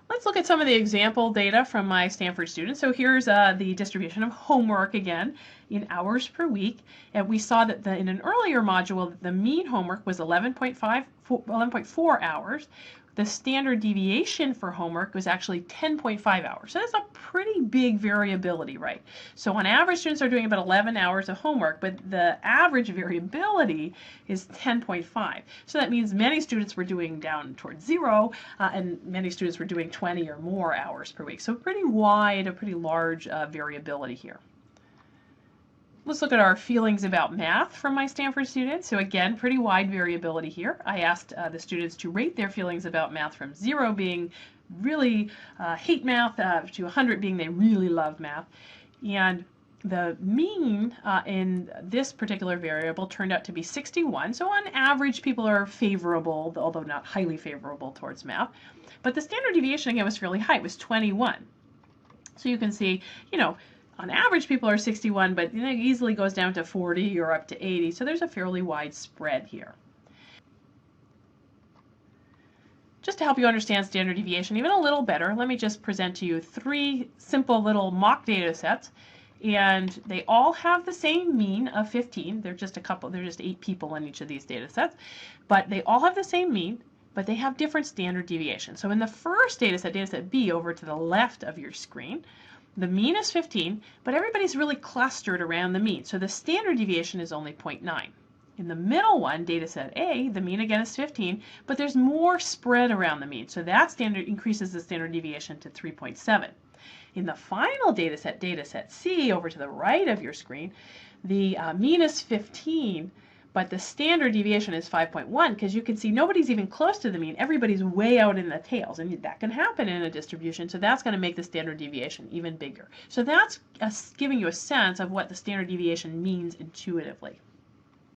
Let's look at some of the example data from my Stanford students. So here's the distribution of homework again in hours per week. And we saw that in an earlier module, the mean homework was 11.4 hours. The standard deviation for homework was actually 10.5 hours. So that's a pretty big variability, right? So on average, students are doing about 11 hours of homework, but the average variability is 10.5. So that means many students were doing down towards 0, and many students were doing 20 or more hours per week. So pretty wide, a pretty large variability here. Let's look at our feelings about math from my Stanford students. So again, pretty wide variability here. I asked the students to rate their feelings about math from 0 being really hate math to 100 being they really love math. And the mean in this particular variable turned out to be 61. So on average, people are favorable, although not highly favorable towards math. But the standard deviation again was fairly high. It was 21. So you can see, on average, people are 61, but it easily goes down to 40 or up to 80. So there's a fairly wide spread here. Just to help you understand standard deviation even a little better, let me just present to you 3 simple little mock data sets. And they all have the same mean of 15. They're just 8 people in each of these data sets. But they all have the same mean, but they have different standard deviations. So in the first data set B over to the left of your screen, the mean is 15, but everybody's really clustered around the mean. So the standard deviation is only 0.9. In the middle one, data set A, the mean again is 15, but there's more spread around the mean. So that increases the standard deviation to 3.7. In the final data set C, over to the right of your screen, the mean is 15, but the standard deviation is 5.1 because you can see nobody's even close to the mean. Everybody's way out in the tails, and that can happen in a distribution, so that's going to make the standard deviation even bigger. So that's giving you a sense of what the standard deviation means intuitively.